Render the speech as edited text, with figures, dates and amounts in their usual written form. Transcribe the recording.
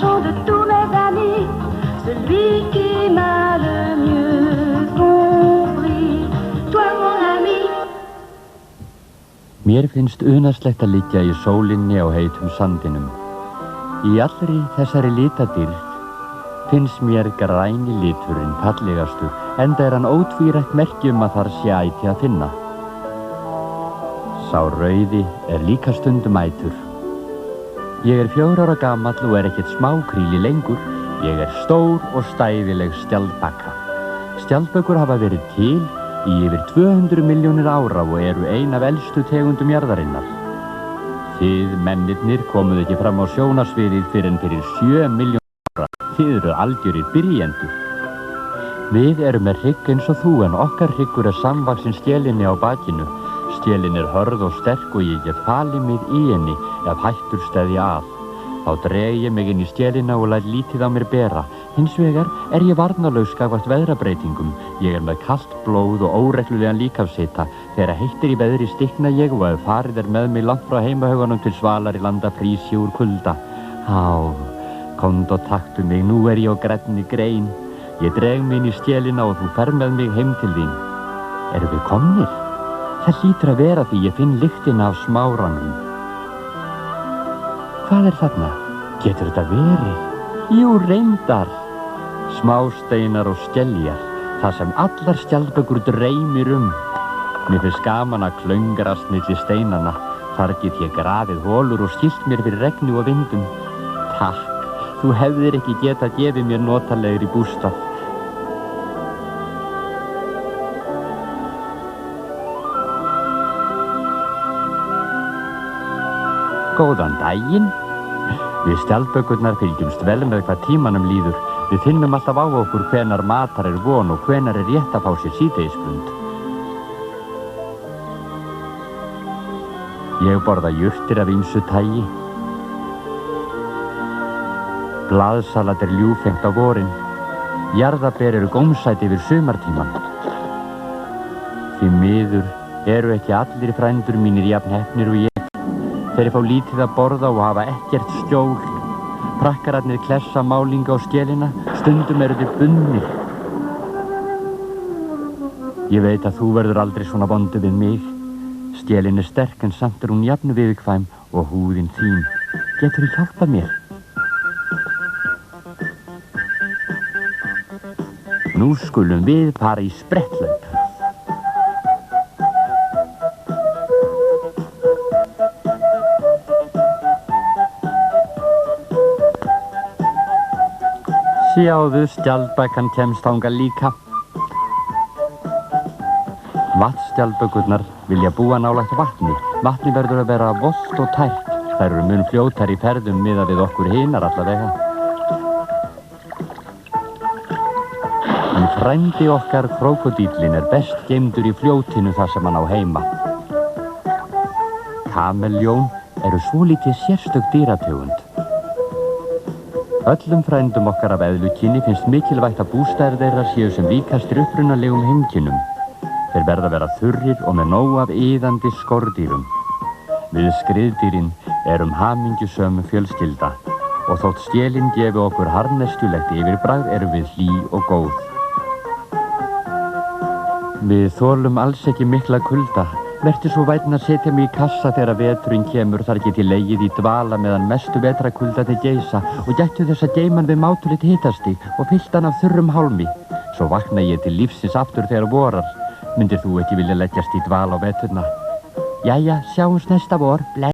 chant de tous mes amis, celui qui m'a le mieux compris. Toi mon ami. Mér finnst unaðslegt að liggja í sólinni á heitum sandinum. Í allri þessari litadýrð finnst mér græni liturinn fallegastur, enda hann ótvírætt merki að þar sé æti að finna. Sá rauði líka stundum ætur. Ég 4 ára gamall og ekkert smákríli lengur. Ég stór og stæðileg skjaldbaka. Skjaldbökur hafa verið til í yfir 200 milljónir ára og eru ein af elstu tegundum jarðarinnar. Þið mennirnir komuð ekki fram á sjónarsviðið fyrr en fyrir 7 milljónir ára. Þið eru algjörir byrjendur. Við erum með hrygg eins og þú, en okkar hryggur samvaxinn skelinni á bakinu. Skelin hörð og sterk og ég get falið mig í henni ef hættur steðja að. Þá dreg ég mig inn í skelina og læt lítið á mér bera. Hins vegar ég varnarlaus gagnvart veðrabreytingum. Ég með kalt blóð og óreglulegan líkamshita. Þegar heitt í veðri stikna ég og ef farið með mig langt frá heimahaugunum til svalari landa frýs ég úr kulda. Há, komdu og taktu mig, nú ég á grænni grein. Ég dreg mig inn í skelina og þú ferð með mig heim til þín. Erum við komnir? Það hlýtur að vera því ég finn lyktina af smáranum. Hvað þarna? Getur þetta verið? Jú, reyndar. Smásteinar og skeljar, það sem allar skjaldbökur dreymir Mér finnst gaman að klöngrast milli steinanna. Þar get ég grafið holur og skylt mér fyrir regni og vindum. Takk, þú hefðir ekki getað gefið mér notalegri bústað. Góðan daginn. Við skjaldbökurnar fylgjumst vel með hvað tímanum líður. Við finnum alltaf á okkur hvenar matar von og hvenar rétt að fá sér síðdegisblund. Ég borða jurtir af ýmsu tagi. Blaðsalat ljúffengt á vorin. Jarðaber eru gómsæti yfir sumartíman. Því miður eru ekki allir frændur mínir jafn heppnir og ég. Þeir fá lítið að borða og hafa ekkert skjól. Prakkararnir klessa málinga á skelina, stundum eru þeir bundnir. Ég veit að þú verður aldrei svona vondur við mig. Skelin sterk en samt hún jafn viðkvæm og húðin þín. Geturðu hjálpað mér? Nú skulum við fara í spretthlaup. Sjáðu, skjaldbakan kemst þangað líka. Vatnsskjaldbökurnar vilja búa nálægt vatni. Vatni verður að vera volgt og tært. Þær eru mun fljótar í ferðum miðað við okkur hinar allavega. En frændi okkar krókódíllinn best geymdur í fljótinu þar sem hann á heima. Kameljón eru svolítið sérstök dýrategund. Öllum frændum okkar af eðlukyni finnst mikilvægt að bústaðir þeirra séu sem líkastir upprunalegum heimkynnum. Þeir verða að vera þurrir og með nóg af iðandi skordýrum. Við skriðdýrin erum hamingjusöm fjölskylda og þótt skelin gefi okkur harðneskjulegt yfirbragð erum við hlý og góð. Við þolum alls ekki mikla kulda. Vertu svo vænn að setja mig í kassa þegar veturinn kemur, þar get ég legið í dvala meðan mestu vetrakuldarnir geysa og gættu þess að geyma hann við mátuleitt hitastig og fyllt hann af þurrum hálmi. Svo vakna ég til lífsins aftur þegar vorar. Myndir þú ekki vilja leggjast í dvala á veturna? Jæja, sjáumst næsta vor.